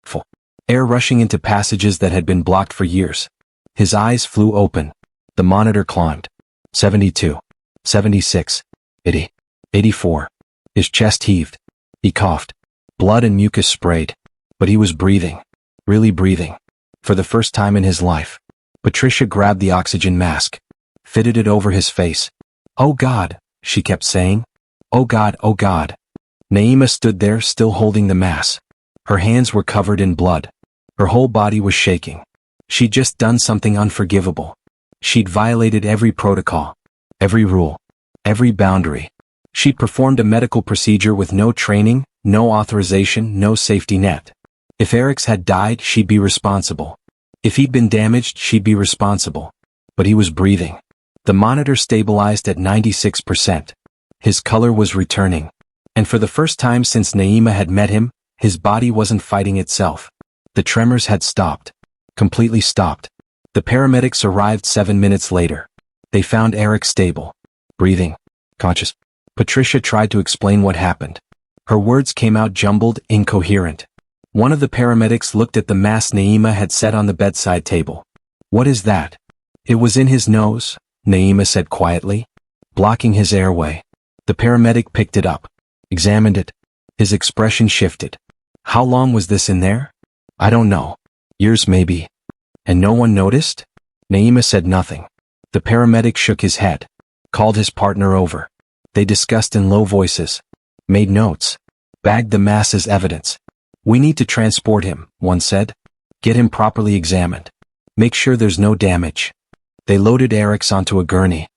Full. Air rushing into passages that had been blocked for years. His eyes flew open. The monitor climbed. 72. 76. 80. 84. His chest heaved. He coughed. Blood and mucus sprayed. But he was breathing. Really breathing. For the first time in his life. Patricia grabbed the oxygen mask. Fitted it over his face. "Oh God," she kept saying. "Oh God, oh God." Naima stood there still holding the mass. Her hands were covered in blood. Her whole body was shaking. She'd just done something unforgivable. She'd violated every protocol. Every rule. Every boundary. She'd performed a medical procedure with no training, no authorization, no safety net. If Eric's had died, she'd be responsible. If he'd been damaged, she'd be responsible. But he was breathing. The monitor stabilized at 96%. His color was returning. And for the first time since Naima had met him, His body wasn't fighting itself. The tremors had stopped. Completely stopped. The paramedics arrived 7 minutes later. They found Eric stable. Breathing. Conscious. Patricia tried to explain what happened. Her words came out jumbled, incoherent. One of the paramedics looked at the mask Naima had set on the bedside table. "What is that?" "It was in his nose," Naima said quietly, blocking his airway. The paramedic picked it up, examined it. His expression shifted. "How long was this in there?" "I don't know. Years maybe." "And no one noticed?" Naima said nothing. The paramedic shook his head, called his partner over. They discussed in low voices, made notes, bagged the mass as evidence. "We need to transport him," one said. "Get him properly examined. Make sure there's no damage." They loaded Eric's onto a gurney.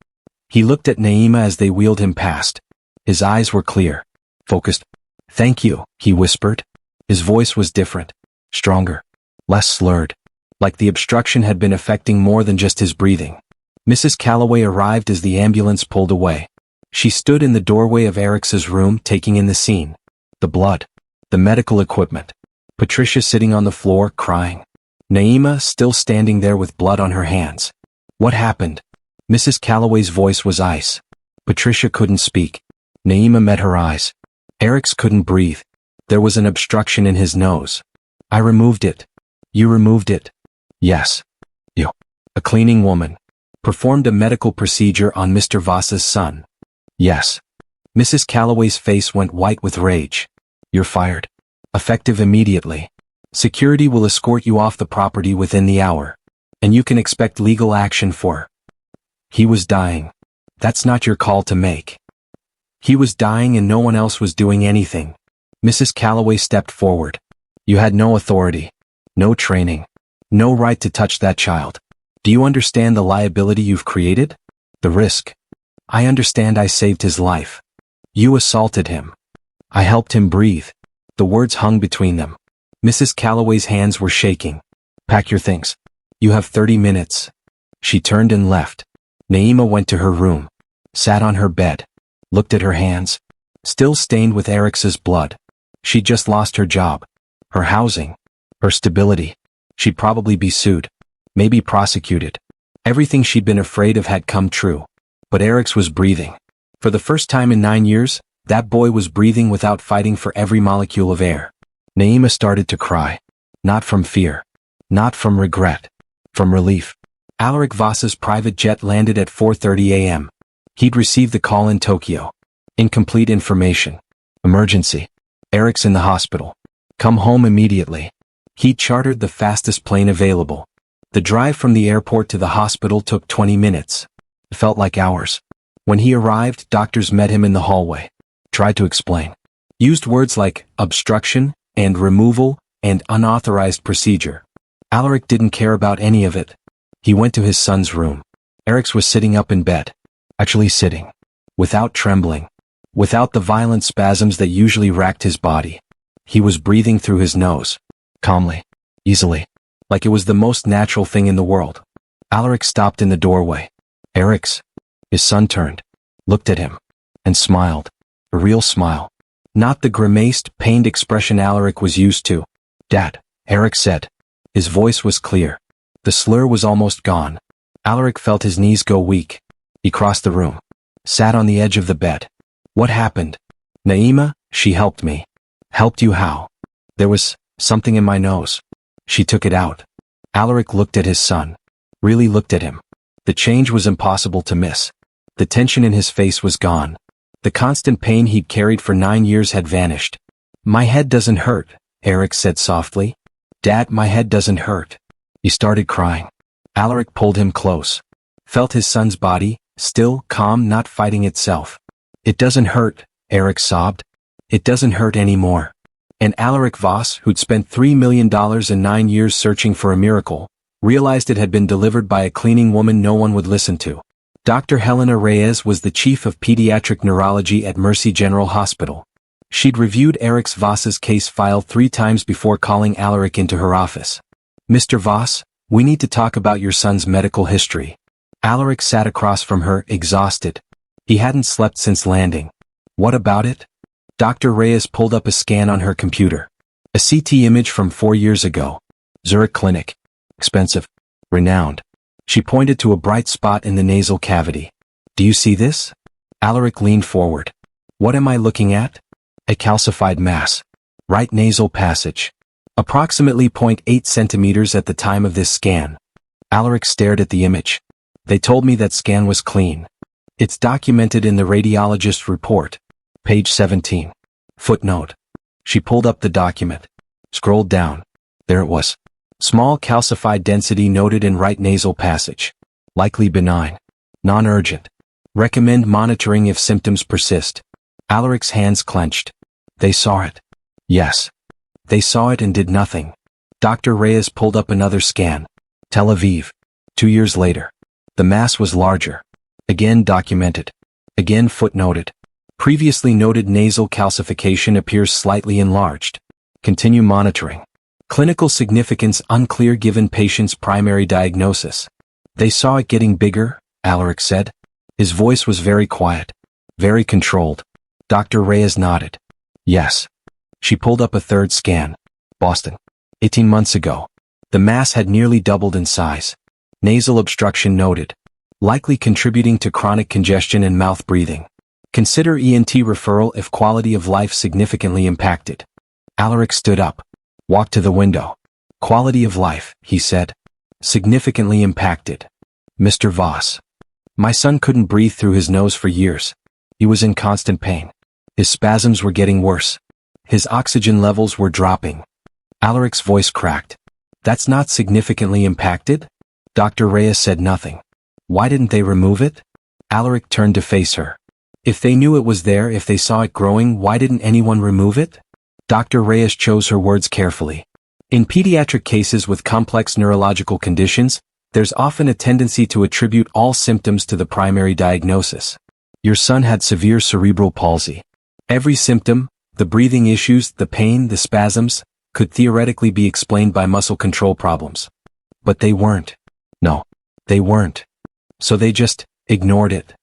He looked at Naima as they wheeled him past. His eyes were clear, focused. "Thank you," he whispered. His voice was different, stronger, less slurred, like the obstruction had been affecting more than just his breathing. Mrs. Calloway arrived as the ambulance pulled away. She stood in the doorway of Eric's room taking in the scene. The blood, the medical equipment. Patricia sitting on the floor, crying. Naima still standing there with blood on her hands. "What happened?" Mrs. Calloway's voice was ice. Patricia couldn't speak. Naima met her eyes. Eric's couldn't breathe. There was an obstruction in his nose. "I removed it." "You removed it?" "Yes." "You." A cleaning woman. "Performed a medical procedure on Mr. Voss's son." "Yes." Mrs. Calloway's face went white with rage. "You're fired. Effective immediately. Security will escort you off the property within the hour. And you can expect legal action for." "He was dying. That's not your call to make." "He was dying and no one else was doing anything." Mrs. Calloway stepped forward. "You had no authority, no training, no right to touch that child. Do you understand the liability you've created? The risk?" "I understand. I saved his life." "You assaulted him." "I helped him breathe." The words hung between them. Mrs. Calloway's hands were shaking. "Pack your things. You have 30 minutes. She turned and left. Naima went to her room, sat on her bed, looked at her hands, still stained with Eric's blood. She'd just lost her job, her housing, her stability. She'd probably be sued, maybe prosecuted. Everything she'd been afraid of had come true. But Eric's was breathing. For the first time in 9 years, that boy was breathing without fighting for every molecule of air. Naima started to cry. Not from fear. Not from regret. From relief. Alaric Voss's private jet landed at 4:30 a.m. He'd received the call in Tokyo. Incomplete information. Emergency. Eric's in the hospital. Come home immediately. He chartered the fastest plane available. The drive from the airport to the hospital took 20 minutes. It felt like hours. When he arrived, doctors met him in the hallway. Tried to explain. Used words like obstruction and removal and unauthorized procedure. Alaric didn't care about any of it. He went to his son's room. Eric's was sitting up in bed. Actually sitting. Without trembling. Without the violent spasms that usually racked his body. He was breathing through his nose. Calmly. Easily. Like it was the most natural thing in the world. Alaric stopped in the doorway. "Eric's." His son turned. Looked at him. And smiled. A real smile. Not the grimaced, pained expression Alaric was used to. "Dad," Eric said. His voice was clear. The slur was almost gone. Alaric felt his knees go weak. He crossed the room. Sat on the edge of the bed. "What happened?" "Naima, she helped me." "Helped you how?" "There was something in my nose. She took it out." Alaric looked at his son. Really looked at him. The change was impossible to miss. The tension in his face was gone. The constant pain he'd carried for 9 years had vanished. "My head doesn't hurt," Eric said softly. "Dad, my head doesn't hurt." He started crying. Alaric pulled him close. Felt his son's body, still, calm, not fighting itself. "It doesn't hurt," Eric sobbed. "It doesn't hurt anymore." And Alaric Voss, who'd spent $3 million in 9 years searching for a miracle, realized it had been delivered by a cleaning woman no one would listen to. Dr. Helena Reyes was the chief of pediatric neurology at Mercy General Hospital. She'd reviewed Eric Voss's case file 3 times before calling Alaric into her office. "Mr. Voss, we need to talk about your son's medical history." Alaric sat across from her, exhausted. He hadn't slept since landing. "What about it?" Dr. Reyes pulled up a scan on her computer. A CT image from 4 years ago. Zurich clinic. Expensive. Renowned. She pointed to a bright spot in the nasal cavity. Do you see this? Alaric leaned forward. What am I looking at? A calcified mass. Right nasal passage. Approximately 0.8 centimeters at the time of this scan. Alaric stared at the image. They told me that scan was clean. It's documented in the radiologist's report. Page 17. Footnote. She pulled up the document. Scrolled down. There it was. Small calcified density noted in right nasal passage. Likely benign. Non-urgent. Recommend monitoring if symptoms persist. Alaric's hands clenched. They saw it. Yes. They saw it and did nothing. Dr. Reyes pulled up another scan. Tel Aviv. 2 years later. The mass was larger. Again documented. Again footnoted. Previously noted nasal calcification appears slightly enlarged. Continue monitoring. Clinical significance unclear given patient's primary diagnosis. They saw it getting bigger, Alaric said. His voice was very quiet. Very controlled. Dr. Reyes nodded. Yes. She pulled up a third scan. Boston. 18 months ago. The mass had nearly doubled in size. Nasal obstruction noted. Likely contributing to chronic congestion and mouth breathing. Consider ENT referral if quality of life significantly impacted. Alaric stood up. Walked to the window. Quality of life, he said. Significantly impacted. Mr. Voss. My son couldn't breathe through his nose for years. He was in constant pain. His spasms were getting worse. His oxygen levels were dropping. Alaric's voice cracked. That's not significantly impacted? Dr. Reyes said nothing. Why didn't they remove it? Alaric turned to face her. If they knew it was there, if they saw it growing, why didn't anyone remove it? Dr. Reyes chose her words carefully. In pediatric cases with complex neurological conditions, there's often a tendency to attribute all symptoms to the primary diagnosis. Your son had severe cerebral palsy. Every symptom, the breathing issues, the pain, the spasms, could theoretically be explained by muscle control problems. But they weren't. No, they weren't. So they just ignored it.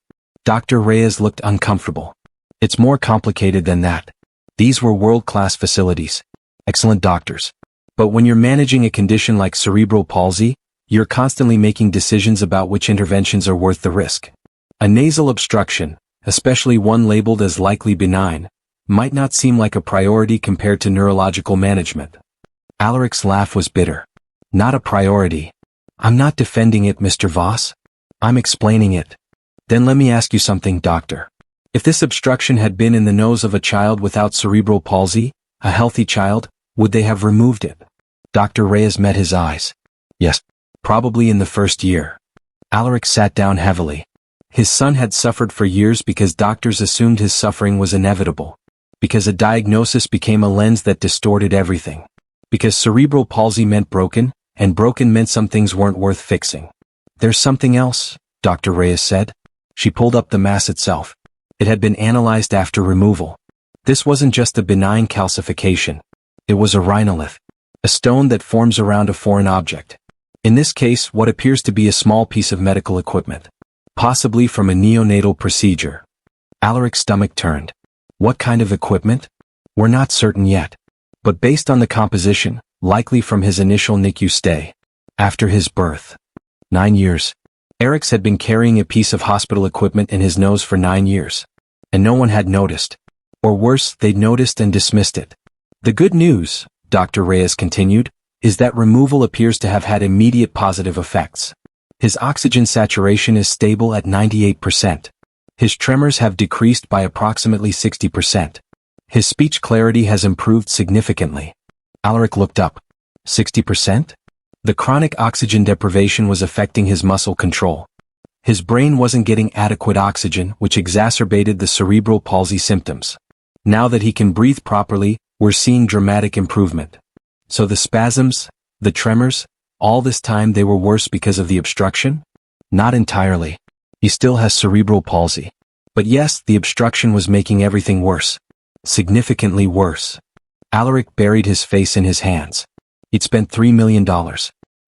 Dr. Reyes looked uncomfortable. It's more complicated than that. These were world-class facilities. Excellent doctors. But when you're managing a condition like cerebral palsy, you're constantly making decisions about which interventions are worth the risk. A nasal obstruction, especially one labeled as likely benign, might not seem like a priority compared to neurological management. Alaric's laugh was bitter. Not a priority. I'm not defending it, Mr. Voss. I'm explaining it. Then let me ask you something, doctor. If this obstruction had been in the nose of a child without cerebral palsy, a healthy child, would they have removed it? Dr. Reyes met his eyes. Yes, probably in the first year. Alaric sat down heavily. His son had suffered for years because doctors assumed his suffering was inevitable. Because a diagnosis became a lens that distorted everything. Because cerebral palsy meant broken, and broken meant some things weren't worth fixing. There's something else, Dr. Reyes said. She pulled up the mass itself. It had been analyzed after removal. This wasn't just a benign calcification. It was a rhinolith, a stone that forms around a foreign object. In this case, what appears to be a small piece of medical equipment. Possibly from a neonatal procedure. Alaric's stomach turned. What kind of equipment? We're not certain yet. But based on the composition, likely from his initial NICU stay. After his birth. 9 years. Eric's had been carrying a piece of hospital equipment in his nose for 9 years. And no one had noticed. Or worse, they'd noticed and dismissed it. The good news, Dr. Reyes continued, is that removal appears to have had immediate positive effects. His oxygen saturation is stable at 98%. His tremors have decreased by approximately 60%. His speech clarity has improved significantly. Alaric looked up. 60%? The chronic oxygen deprivation was affecting his muscle control. His brain wasn't getting adequate oxygen, which exacerbated the cerebral palsy symptoms. Now that he can breathe properly, we're seeing dramatic improvement. So the spasms, the tremors, all this time they were worse because of the obstruction? Not entirely. He still has cerebral palsy. But yes, the obstruction was making everything worse. Significantly worse. Alaric buried his face in his hands. He'd spent $3 million.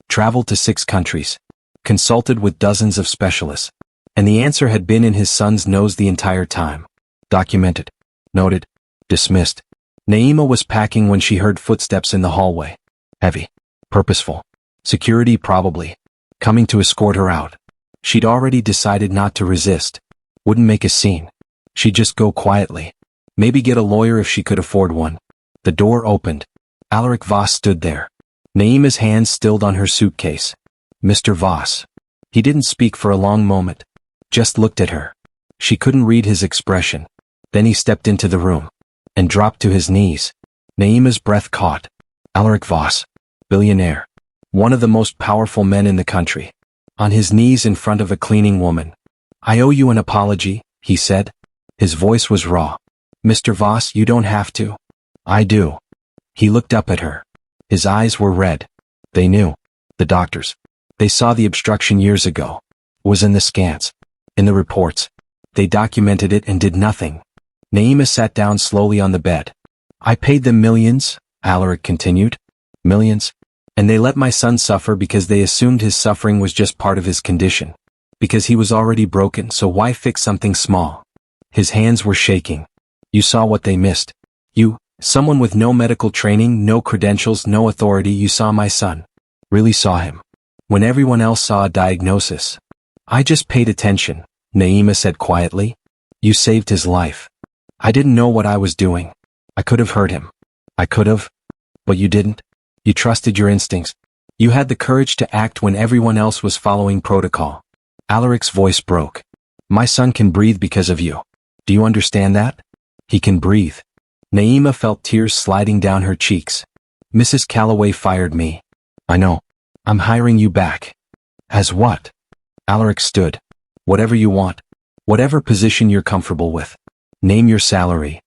Traveled to 6 countries. Consulted with dozens of specialists. And the answer had been in his son's nose the entire time. Documented. Noted. Dismissed. Naima was packing when she heard footsteps in the hallway. Heavy. Purposeful. Security probably. Coming to escort her out. She'd already decided not to resist. Wouldn't make a scene. She'd just go quietly. Maybe get a lawyer if she could afford one. The door opened. Alaric Voss stood there. Naima's hands stilled on her suitcase. Mr. Voss. He didn't speak for a long moment. Just looked at her. She couldn't read his expression. Then he stepped into the room. And dropped to his knees. Naima's breath caught. Alaric Voss. Billionaire. One of the most powerful men in the country. On his knees in front of a cleaning woman. I owe you an apology, he said. His voice was raw. Mr. Voss, you don't have to. I do. He looked up at her. His eyes were red. They knew. The doctors. They saw the obstruction years ago. It was in the scans. In the reports. They documented it and did nothing. Naima sat down slowly on the bed. I paid them millions, Alaric continued. Millions. And they let my son suffer because they assumed his suffering was just part of his condition. Because he was already broken, so why fix something small? His hands were shaking. You saw what they missed. You, someone with no medical training, no credentials, no authority, you saw my son. Really saw him. When everyone else saw a diagnosis. I just paid attention, Naima said quietly. You saved his life. I didn't know what I was doing. I could have hurt him. I could have. But you didn't. You trusted your instincts. You had the courage to act when everyone else was following protocol. Alaric's voice broke. My son can breathe because of you. Do you understand that? He can breathe. Naima felt tears sliding down her cheeks. Mrs. Calloway fired me. I know. I'm hiring you back. As what? Alaric stood. Whatever you want. Whatever position you're comfortable with. Name your salary.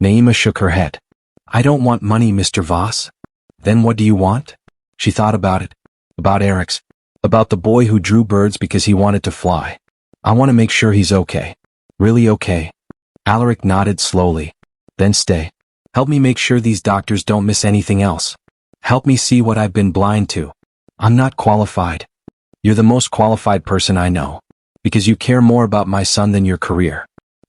Naima shook her head. I don't want money, Mr. Voss. Then what do you want? She thought about it. About Eric's. About the boy who drew birds because he wanted to fly. I want to make sure he's okay. Really okay. Alaric nodded slowly. Then stay. Help me make sure these doctors don't miss anything else. Help me see what I've been blind to. I'm not qualified. You're the most qualified person I know. Because you care more about my son than your career.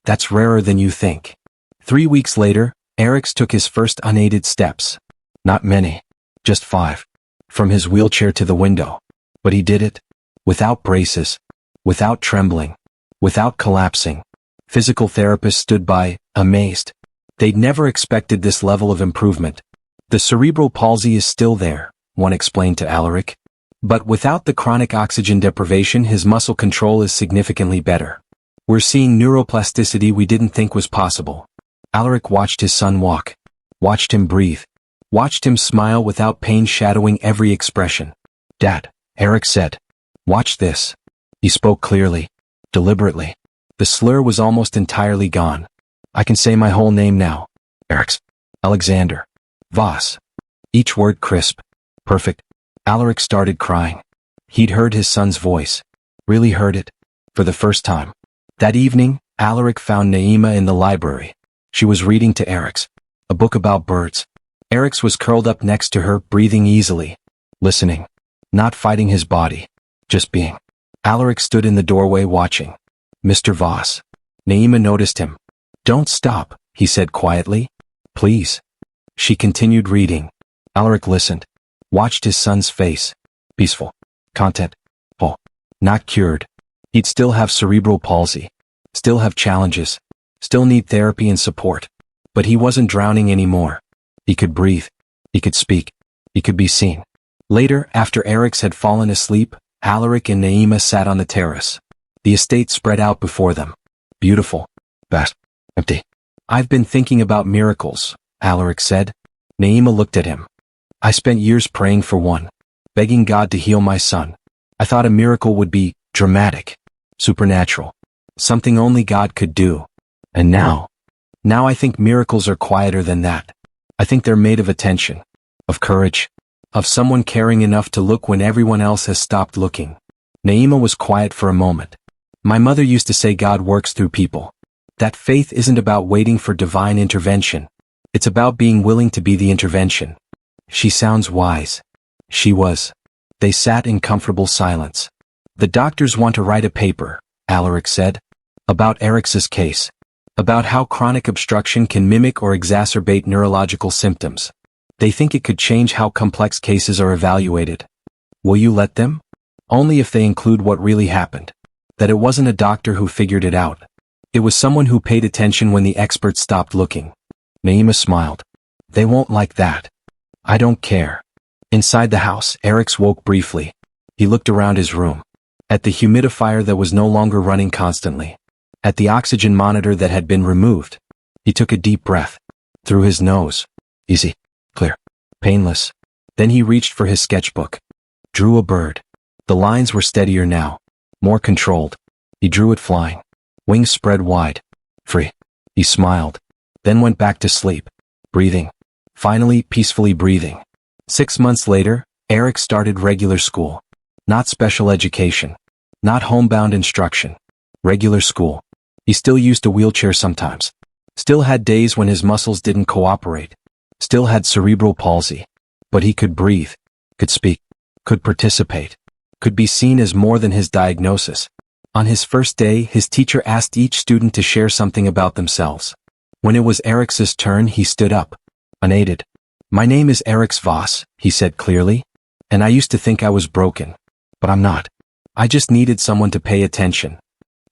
That's rarer than you think. 3 weeks later, Eric's took his first unaided steps. Not many. Just 5. From his wheelchair to the window. But he did it. Without braces. Without trembling. Without collapsing. Physical therapists stood by, amazed. They'd never expected this level of improvement. The cerebral palsy is still there, one explained to Alaric. But without the chronic oxygen deprivation, his muscle control is significantly better. We're seeing neuroplasticity we didn't think was possible. Alaric watched his son walk. Watched him breathe. Watched him smile without pain shadowing every expression. Dad, Eric said. Watch this. He spoke clearly. Deliberately. The slur was almost entirely gone. I can say my whole name now. Eric's. Alexander. Voss. Each word crisp. Perfect. Alaric started crying. He'd heard his son's voice. Really heard it. For the first time. That evening, Alaric found Naima in the library. She was reading to Eric's. A book about birds. Eric's was curled up next to her, breathing easily. Listening. Not fighting his body. Just being. Alaric stood in the doorway watching. Mr. Voss. Naima noticed him. Don't stop, he said quietly. Please. She continued reading. Alaric listened. Watched his son's face. Peaceful. Content. Oh. Not cured. He'd still have cerebral palsy. Still have challenges. Still need therapy and support. But he wasn't drowning anymore. He could breathe. He could speak. He could be seen. Later, after Eric's had fallen asleep, Alaric and Naima sat on the terrace. The estate spread out before them. Beautiful. Vast. Empty. I've been thinking about miracles, Alaric said. Naima looked at him. I spent years praying for one. Begging God to heal my son. I thought a miracle would be dramatic. Supernatural. Something only God could do. And now I think miracles are quieter than that. I think they're made of attention. Of courage. Of someone caring enough to look when everyone else has stopped looking. Naima was quiet for a moment. My mother used to say God works through people. That faith isn't about waiting for divine intervention. It's about being willing to be the intervention. She sounds wise. She was. They sat in comfortable silence. The doctors want to write a paper, Alaric said. About Eric's case. about how chronic obstruction can mimic or exacerbate neurological symptoms. They think it could change how complex cases are evaluated. Will you let them? Only if they include what really happened. That it wasn't a doctor who figured it out. It was someone who paid attention when the experts stopped looking. Naima smiled. They won't like that. I don't care. Inside the house, Eric's woke briefly. He looked around his room. At the humidifier that was no longer running constantly. At the oxygen monitor that had been removed. He took a deep breath. Through his nose. Easy. Clear. Painless. Then he reached for his sketchbook. Drew a bird. The lines were steadier now. More controlled. He drew it flying. Wings spread wide. Free. He smiled. Then went back to sleep. Breathing. Finally, peacefully breathing. 6 months later, Eric started regular school. Not special education. Not homebound instruction. Regular school. He still used a wheelchair sometimes. Still had days when his muscles didn't cooperate. Still had cerebral palsy. But he could breathe. Could speak. Could participate. Could be seen as more than his diagnosis. On his first day, his teacher asked each student to share something about themselves. When it was Eric's turn, he stood up. Unaided. My name is Eric Voss, he said clearly. And I used to think I was broken. But I'm not. I just needed someone to pay attention.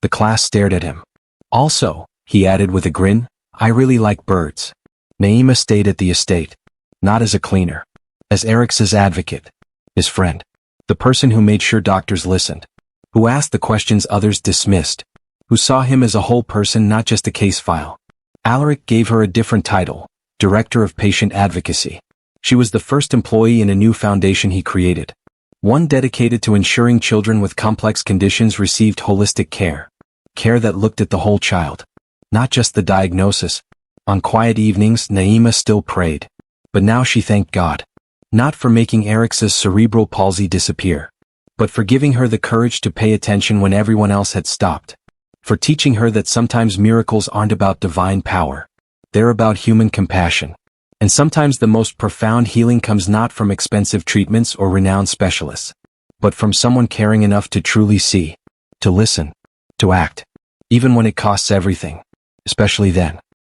The class stared at him. Also, he added with a grin, I really like birds. Naima stayed at the estate. Not as a cleaner. As Eric's advocate. His friend. The person who made sure doctors listened. Who asked the questions others dismissed. Who saw him as a whole person, not just a case file. Alaric gave her a different title. Director of Patient Advocacy. She was the first employee in a new foundation he created. One dedicated to ensuring children with complex conditions received holistic care. Care that looked at the whole child. Not just the diagnosis. On quiet evenings, Naima still prayed. But now she thanked God. Not for making Eric's cerebral palsy disappear. But for giving her the courage to pay attention when everyone else had stopped. For teaching her that sometimes miracles aren't about divine power. They're about human compassion. And sometimes the most profound healing comes not from expensive treatments or renowned specialists, but from someone caring enough to truly see, to listen, to act, even when it costs everything, especially then.